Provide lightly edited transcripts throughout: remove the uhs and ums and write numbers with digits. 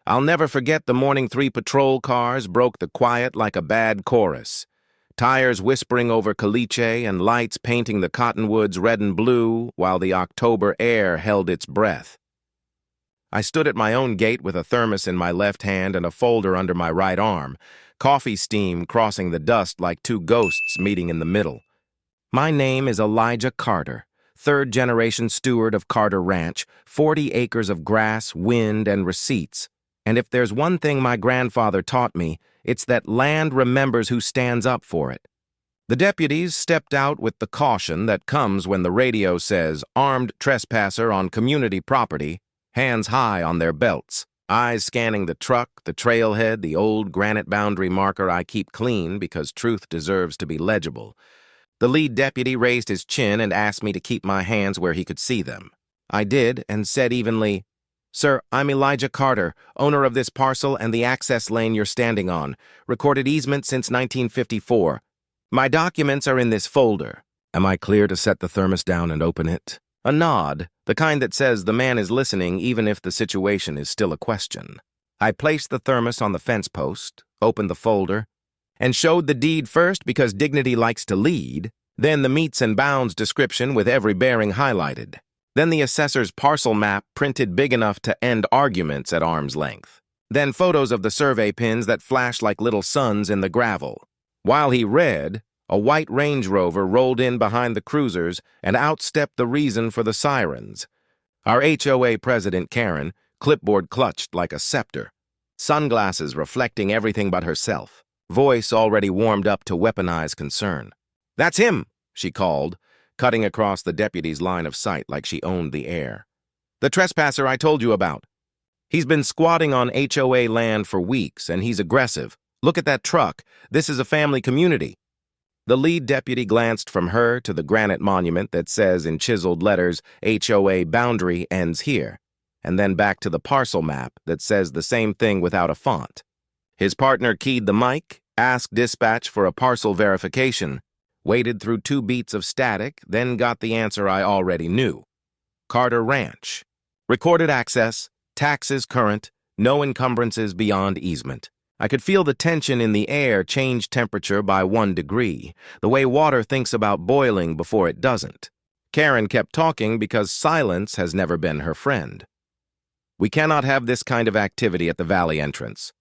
I'll never forget the morning 3 patrol cars broke the quiet like a bad chorus. Tires whispering over caliche and lights painting the cottonwoods red and blue while the October air held its breath. I stood at my own gate with a thermos in my left hand and a folder under my right arm, coffee steam crossing the dust like two ghosts meeting in the middle. My name is Elijah Carter, third-generation steward of Carter Ranch, 40 acres of grass, wind, and receipts. And if there's one thing my grandfather taught me, it's that land remembers who stands up for it. The deputies stepped out with the caution that comes when the radio says, "Armed trespasser on community property," hands high on their belts, eyes scanning the truck, the trailhead, the old granite boundary marker I keep clean because truth deserves to be legible. The lead deputy raised his chin and asked me to keep my hands where he could see them. I did, and said evenly, "Sir, I'm Elijah Carter, owner of this parcel and the access lane you're standing on. Recorded easement since 1954. My documents are in this folder." Am I clear to set the thermos down and open it? A nod, the kind that says the man is listening even if the situation is still a question. I placed the thermos on the fence post, opened the folder, and showed the deed first because dignity likes to lead, then the meets and bounds description with every bearing highlighted. Then the assessor's parcel map printed big enough to end arguments at arm's length. Then photos of the survey pins that flash like little suns in the gravel. While he read, a white Range Rover rolled in behind the cruisers and outstepped the reason for the sirens. Our HOA president, Karen, clipboard clutched like a scepter, sunglasses reflecting everything but herself, voice already warmed up to weaponize concern. "That's him," she called, cutting across the deputy's line of sight like she owned the air. "The trespasser I told you about. He's been squatting on HOA land for weeks, and he's aggressive. Look at that truck. This is a family community." The lead deputy glanced from her to the granite monument that says in chiseled letters, "HOA boundary ends here," and then back to the parcel map that says the same thing without a font. His partner keyed the mic, asked dispatch for a parcel verification, waited through 2 beats of static, then got the answer I already knew. Carter Ranch. Recorded access, taxes current, no encumbrances beyond easement. I could feel the tension in the air change temperature by 1 degree, the way water thinks about boiling before it doesn't. Karen kept talking because silence has never been her friend. "We cannot have this kind of activity at the valley entrance.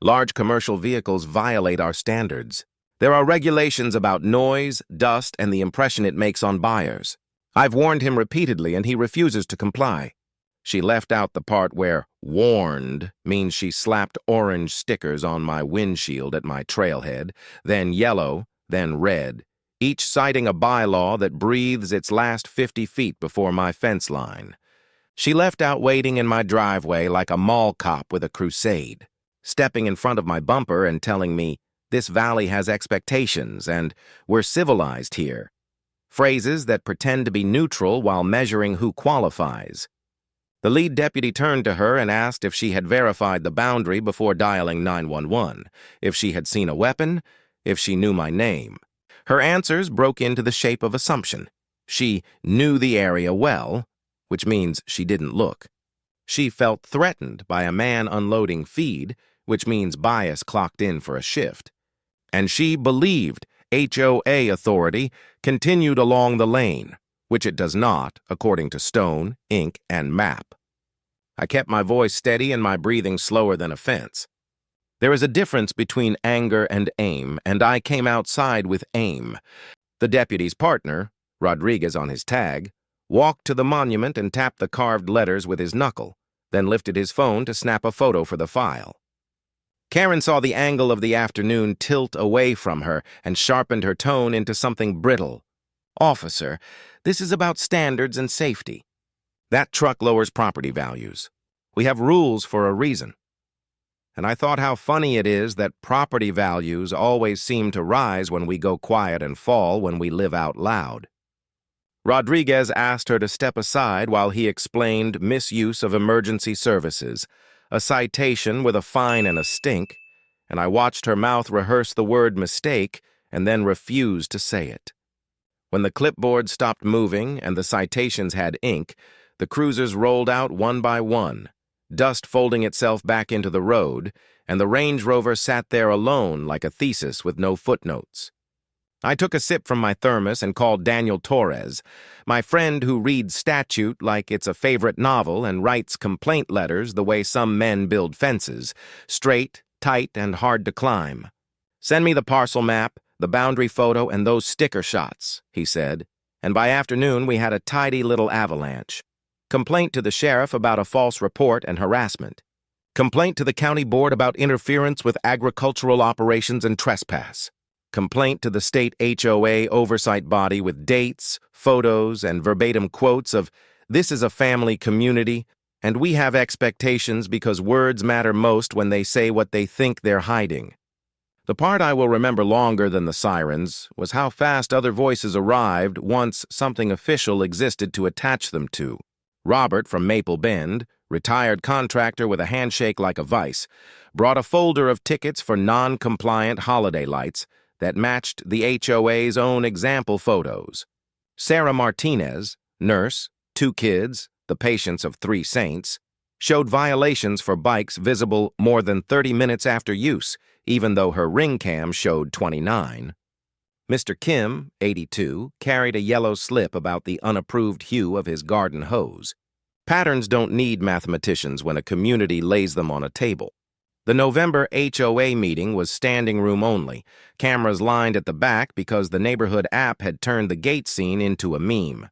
Large commercial vehicles violate our standards. There are regulations about noise, dust, and the impression it makes on buyers. I've warned him repeatedly, and he refuses to comply." She left out the part where "warned" means she slapped orange stickers on my windshield at my trailhead, then yellow, then red, each citing a bylaw that breathes its last 50 feet before my fence line. She left out waiting in my driveway like a mall cop with a crusade, stepping in front of my bumper and telling me, "This valley has expectations, and we're civilized here." Phrases that pretend to be neutral while measuring who qualifies. The lead deputy turned to her and asked if she had verified the boundary before dialing 911, if she had seen a weapon, if she knew my name. Her answers broke into the shape of assumption. She knew the area well, which means she didn't look. She felt threatened by a man unloading feed, which means bias clocked in for a shift. And she believed HOA authority continued along the lane, which it does not, according to stone, ink, and map. I kept my voice steady and my breathing slower than a fence. There is a difference between anger and aim, and I came outside with aim. The deputy's partner, Rodriguez on his tag, walked to the monument and tapped the carved letters with his knuckle, then lifted his phone to snap a photo for the file. Karen saw the angle of the afternoon tilt away from her and sharpened her tone into something brittle. "Officer, this is about standards and safety. That truck lowers property values. We have rules for a reason." And I thought how funny it is that property values always seem to rise when we go quiet and fall when we live out loud. Rodriguez asked her to step aside while he explained misuse of emergency services, a citation with a fine and a stink, and I watched her mouth rehearse the word mistake and then refuse to say it. When the clipboard stopped moving and the citations had ink, the cruisers rolled out one by one. dust folding itself back into the road, and the Range Rover sat there alone like a thesis with no footnotes. I took a sip from my thermos and called Daniel Torres, my friend who reads statute like it's a favorite novel and writes complaint letters the way some men build fences, straight, tight, and hard to climb. "Send me the parcel map, the boundary photo, and those sticker shots," he said, and by afternoon we had a tidy little avalanche. Complaint to the sheriff about a false report and harassment. Complaint to the county board about interference with agricultural operations and trespass. Complaint to the state HOA oversight body with dates, photos, and verbatim quotes of, "This is a family community, and we have expectations because words matter most when they say what they think they're hiding." The part I will remember longer than the sirens was how fast other voices arrived once something official existed to attach them to. Robert from Maple Bend, retired contractor with a handshake like a vice, brought a folder of tickets for non-compliant holiday lights that matched the HOA's own example photos. Sarah Martinez, nurse, 2 kids, the patients of 3 saints, showed violations for bikes visible more than 30 minutes after use, even though her ring cam showed 29. Mr. Kim, 82, carried a yellow slip about the unapproved hue of his garden hose. Patterns don't need mathematicians when a community lays them on a table. The November HOA meeting was standing room only, cameras lined at the back because the neighborhood app had turned the gate scene into a meme.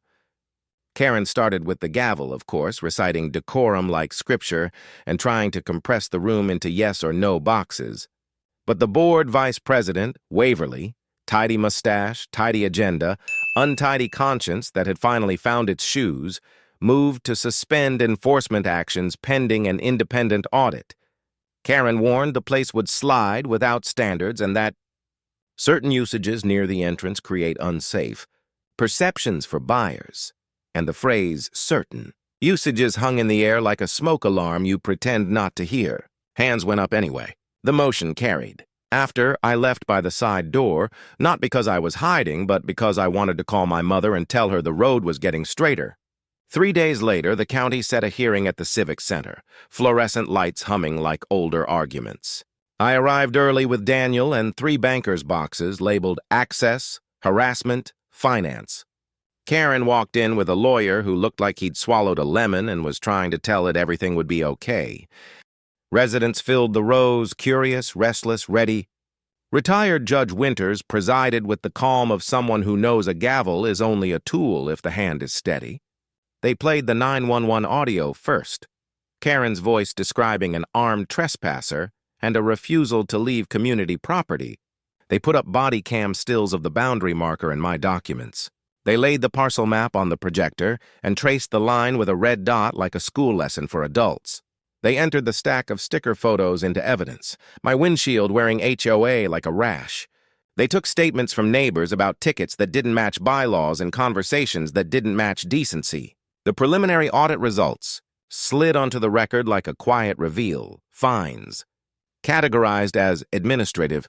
Karen started with the gavel, of course, reciting decorum like scripture and trying to compress the room into yes or no boxes. But the board vice president, Waverly, tidy mustache, tidy agenda, untidy conscience that had finally found its shoes, moved to suspend enforcement actions pending an independent audit. Karen warned the place would slide without standards and that certain usages near the entrance create unsafe perceptions for buyers, and the phrase certain usages hung in the air like a smoke alarm you pretend not to hear. Hands went up anyway. The motion carried. After, I left by the side door, not because I was hiding, but because I wanted to call my mother and tell her the road was getting straighter. 3 days later, the county set a hearing at the Civic Center, fluorescent lights humming like older arguments. I arrived early with Daniel and 3 bankers' boxes labeled access, harassment, finance. Karen walked in with a lawyer who looked like he'd swallowed a lemon and was trying to tell it everything would be okay. Residents filled the rows, curious, restless, ready. Retired Judge Winters presided with the calm of someone who knows a gavel is only a tool if the hand is steady. They played the 911 audio first, Karen's voice describing an armed trespasser and a refusal to leave community property. They put up body cam stills of the boundary marker in my documents. They laid the parcel map on the projector and traced the line with a red dot like a school lesson for adults. They entered the stack of sticker photos into evidence, my windshield wearing HOA like a rash. They took statements from neighbors about tickets that didn't match bylaws and conversations that didn't match decency. The preliminary audit results slid onto the record like a quiet reveal. Fines, categorized as administrative.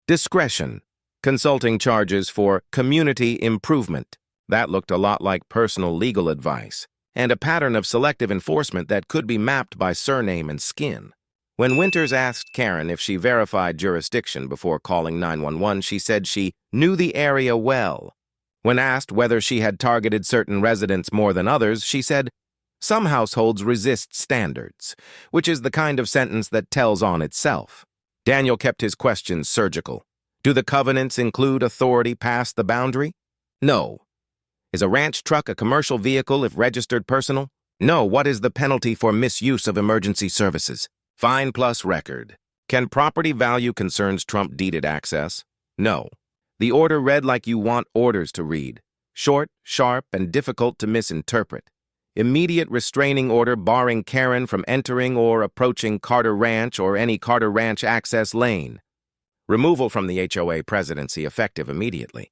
Discretion, consulting charges for community improvement. That looked a lot like personal legal advice, and a pattern of selective enforcement that could be mapped by surname and skin. When Winters asked Karen if she verified jurisdiction before calling 911, she said she knew the area well. When asked whether she had targeted certain residents more than others, she said, "Some households resist standards," which is the kind of sentence that tells on itself. Daniel kept his questions surgical. Do the covenants include authority past the boundary? No. Is a ranch truck a commercial vehicle if registered personal? No. What is the penalty for misuse of emergency services? Fine plus record. Can property value concerns trump deeded access? No. The order read like you want orders to read. Short, sharp, and difficult to misinterpret. Immediate restraining order barring Karen from entering or approaching Carter Ranch or any Carter Ranch access lane. Removal from the HOA presidency effective immediately.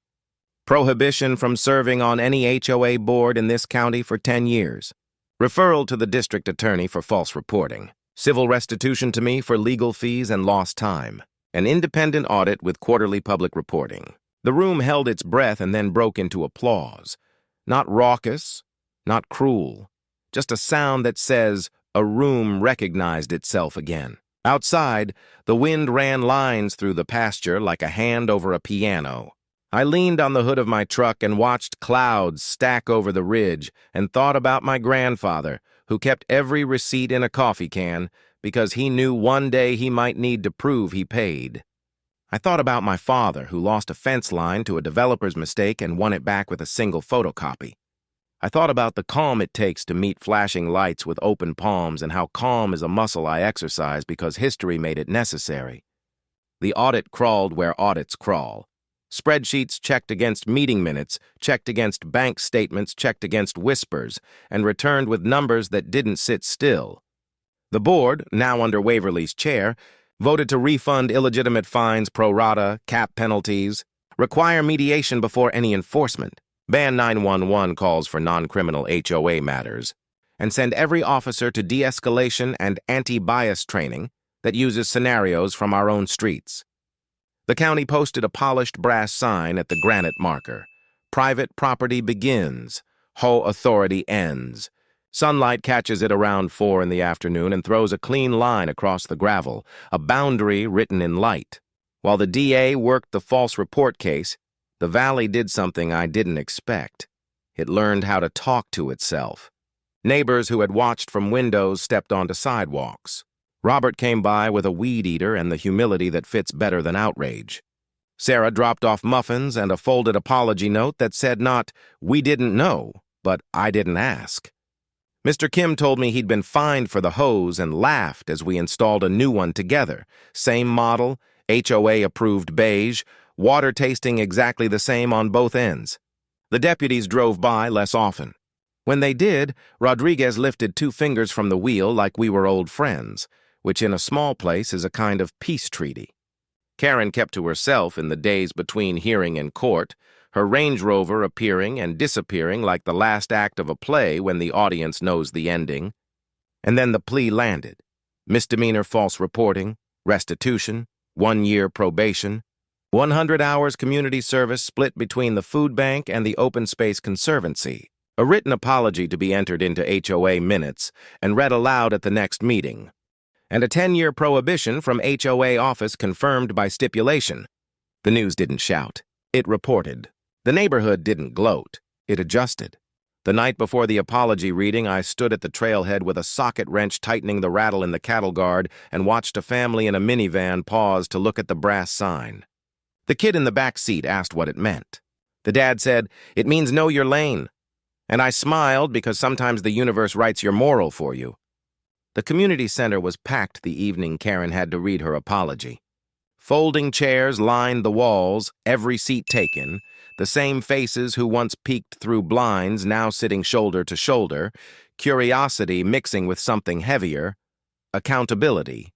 Prohibition from serving on any HOA board in this county for 10 years. Referral to the district attorney for false reporting. Civil restitution to me for legal fees and lost time. An independent audit with quarterly public reporting. The room held its breath and then broke into applause. Not raucous, not cruel, just a sound that says, A room recognized itself again. Outside, the wind ran lines through the pasture like a hand over a piano. I leaned on the hood of my truck and watched clouds stack over the ridge and thought about my grandfather, who kept every receipt in a coffee can because he knew one day he might need to prove he paid. I thought about my father, who lost a fence line to a developer's mistake and won it back with a single photocopy. I thought about the calm it takes to meet flashing lights with open palms and how calm is a muscle I exercise because history made it necessary. The audit crawled where audits crawl. Spreadsheets checked against meeting minutes, checked against bank statements, checked against whispers, and returned with numbers that didn't sit still. The board, now under Waverly's chair, voted to refund illegitimate fines pro rata, cap penalties, require mediation before any enforcement, ban 911 calls for non-criminal HOA matters, and send every officer to de-escalation and anti-bias training that uses scenarios from our own streets. The county posted a polished brass sign at the granite marker. Private property begins. HOA authority ends. Sunlight catches it around 4 in the afternoon and throws a clean line across the gravel, a boundary written in light. While the DA worked the false report case, the valley did something I didn't expect. It learned how to talk to itself. Neighbors who had watched from windows stepped onto sidewalks. Robert came by with a weed eater and the humility that fits better than outrage. Sarah dropped off muffins and a folded apology note that said not, "We didn't know," but "I didn't ask." Mr. Kim told me he'd been fined for the hose and laughed as we installed a new one together. Same model, HOA-approved beige, water tasting exactly the same on both ends. The deputies drove by less often. When they did, Rodriguez lifted 2 fingers from the wheel like we were old friends, which in a small place is a kind of peace treaty. Karen kept to herself in the days between hearing and court, her Range Rover appearing and disappearing like the last act of a play when the audience knows the ending. And then the plea landed. Misdemeanor false reporting, restitution, 1-year probation, 100 hours community service split between the food bank and the Open Space Conservancy, a written apology to be entered into HOA minutes and read aloud at the next meeting, and a 10-year prohibition from HOA office confirmed by stipulation. The news didn't shout. It reported. The neighborhood didn't gloat. It adjusted. The night before the apology reading, I stood at the trailhead with a socket wrench tightening the rattle in the cattle guard and watched a family in a minivan pause to look at the brass sign. The kid in the back seat asked what it meant. The dad said, "It means know your lane." And I smiled because sometimes the universe writes your moral for you. The community center was packed the evening Karen had to read her apology. Folding chairs lined the walls, every seat taken, the same faces who once peeked through blinds now sitting shoulder to shoulder, curiosity mixing with something heavier, accountability.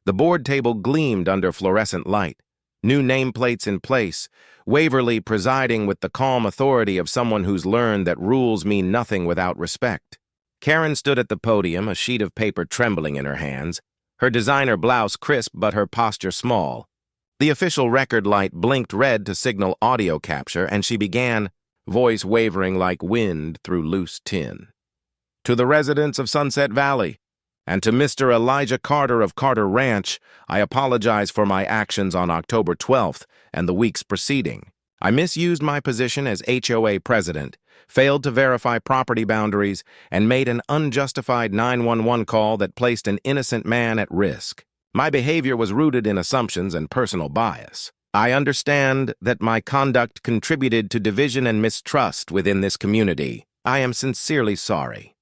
The board table gleamed under fluorescent light, new nameplates in place, Waverly presiding with the calm authority of someone who's learned that rules mean nothing without respect. Karen stood at the podium, a sheet of paper trembling in her hands, her designer blouse crisp but her posture small. The official record light blinked red to signal audio capture, and she began, voice wavering like wind through loose tin. To the residents of Sunset Valley, and to Mr. Elijah Carter of Carter Ranch, I apologize for my actions on October 12th and the weeks preceding. I misused my position as HOA president, failed to verify property boundaries, and made an unjustified 911 call that placed an innocent man at risk. My behavior was rooted in assumptions and personal bias. I understand that my conduct contributed to division and mistrust within this community. I am sincerely sorry.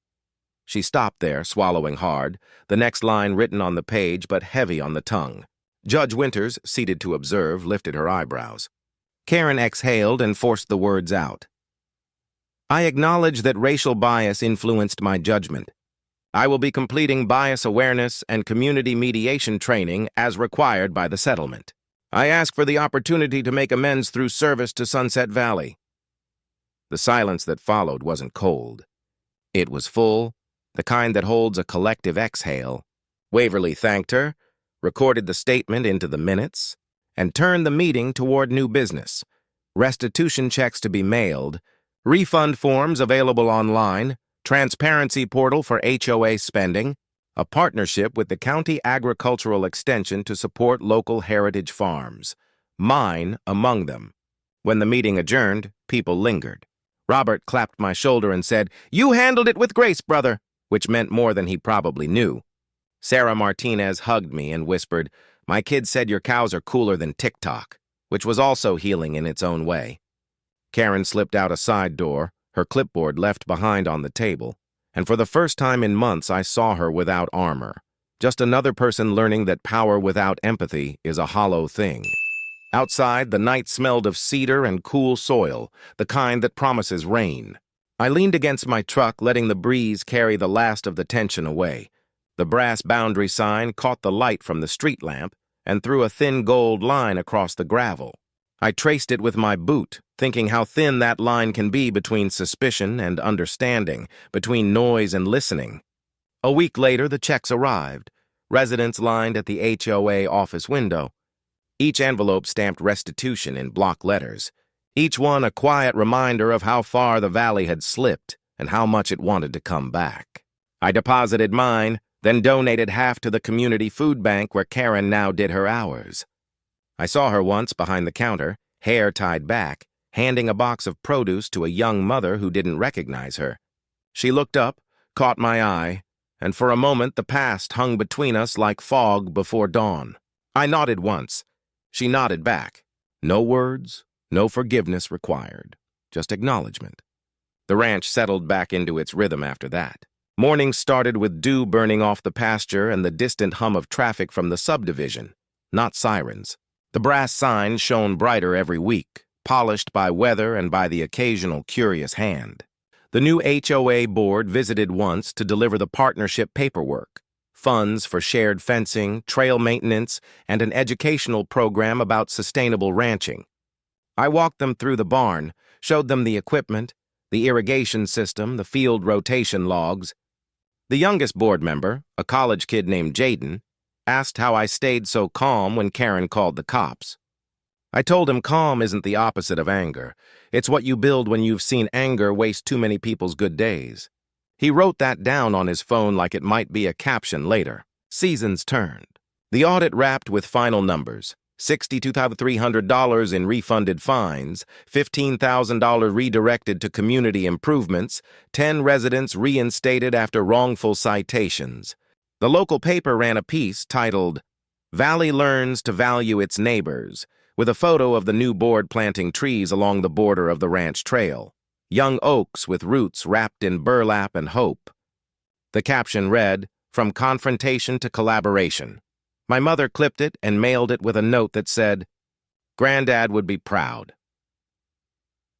She stopped there, swallowing hard, the next line written on the page but heavy on the tongue. Judge Winters, seated to observe, lifted her eyebrows. Karen exhaled and forced the words out. I acknowledge that racial bias influenced my judgment. I will be completing bias awareness and community mediation training as required by the settlement. I ask for the opportunity to make amends through service to Sunset Valley. The silence that followed wasn't cold. It was full, the kind that holds a collective exhale. Waverly thanked her, recorded the statement into the minutes, and turned the meeting toward new business. Restitution checks to be mailed, refund forms available online, transparency portal for HOA spending, a partnership with the County Agricultural Extension to support local heritage farms, mine among them. When the meeting adjourned, people lingered. Robert clapped my shoulder and said, "You handled it with grace, brother," which meant more than he probably knew. Sarah Martinez hugged me and whispered, "My kid said your cows are cooler than TikTok," which was also healing in its own way. Karen slipped out a side door, her clipboard left behind on the table, and for the first time in months I saw her without armor. Just another person learning that power without empathy is a hollow thing. Outside, the night smelled of cedar and cool soil, the kind that promises rain. I leaned against my truck, letting the breeze carry the last of the tension away. The brass boundary sign caught the light from the street lamp and threw a thin gold line across the gravel. I traced it with my boot, thinking how thin that line can be between suspicion and understanding, between noise and listening. A week later, the checks arrived. Residents lined at the HOA office window. Each envelope stamped restitution in block letters. Each one a quiet reminder of how far the valley had slipped and how much it wanted to come back. I deposited mine, then donated half to the community food bank where Karen now did her hours. I saw her once behind the counter, hair tied back, handing a box of produce to a young mother who didn't recognize her. She looked up, caught my eye, and for a moment the past hung between us like fog before dawn. I nodded once. She nodded back. No words, no forgiveness required, just acknowledgement. The ranch settled back into its rhythm after that. Mornings started with dew burning off the pasture and the distant hum of traffic from the subdivision, not sirens. The brass sign shone brighter every week, polished by weather and by the occasional curious hand. The new HOA board visited once to deliver the partnership paperwork, funds for shared fencing, trail maintenance, and an educational program about sustainable ranching. I walked them through the barn, showed them the equipment, the irrigation system, the field rotation logs. The youngest board member, a college kid named Jaden, asked how I stayed so calm when Karen called the cops. I told him calm isn't the opposite of anger. It's what you build when you've seen anger waste too many people's good days. He wrote that down on his phone like it might be a caption later. Seasons turned. The audit wrapped with final numbers. $62,300 in refunded fines, $15,000 redirected to community improvements, 10 residents reinstated after wrongful citations. The local paper ran a piece titled, "Valley Learns to Value Its Neighbors," with a photo of the new board planting trees along the border of the ranch trail. Young oaks with roots wrapped in burlap and hope. The caption read, "From confrontation to collaboration." My mother clipped it and mailed it with a note that said, "Granddad would be proud."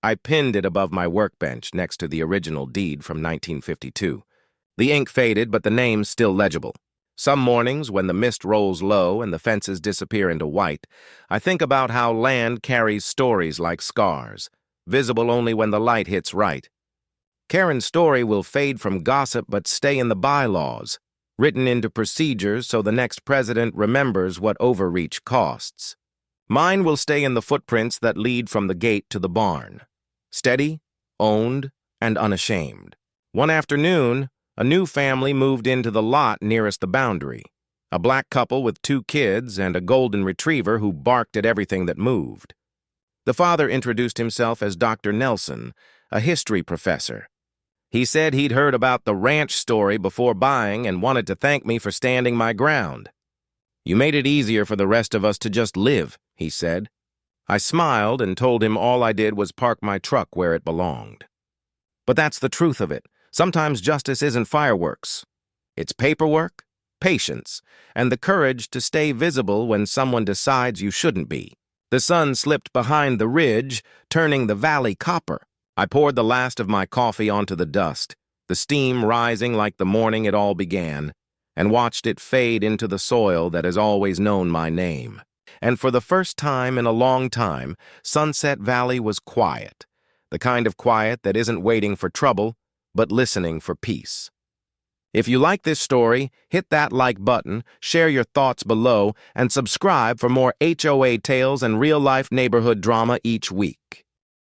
I pinned it above my workbench next to the original deed from 1952. The ink faded, but the name's still legible. Some mornings, when the mist rolls low and the fences disappear into white, I think about how land carries stories like scars, visible only when the light hits right. Karen's story will fade from gossip but stay in the bylaws, written into procedures so the next president remembers what overreach costs. Mine will stay in the footprints that lead from the gate to the barn. Steady, owned, and unashamed. One afternoon, a new family moved into the lot nearest the boundary. A black couple with 2 kids and a golden retriever who barked at everything that moved. The father introduced himself as Dr. Nelson, a history professor. He said he'd heard about the ranch story before buying and wanted to thank me for standing my ground. "You made it easier for the rest of us to just live," he said. I smiled and told him all I did was park my truck where it belonged. But that's the truth of it. Sometimes justice isn't fireworks. It's paperwork, patience, and the courage to stay visible when someone decides you shouldn't be. The sun slipped behind the ridge, turning the valley copper. I poured the last of my coffee onto the dust, the steam rising like the morning it all began, and watched it fade into the soil that has always known my name. And for the first time in a long time, Sunset Valley was quiet, the kind of quiet that isn't waiting for trouble, but listening for peace. If you like this story, hit that like button, share your thoughts below, and subscribe for more HOA tales and real-life neighborhood drama each week.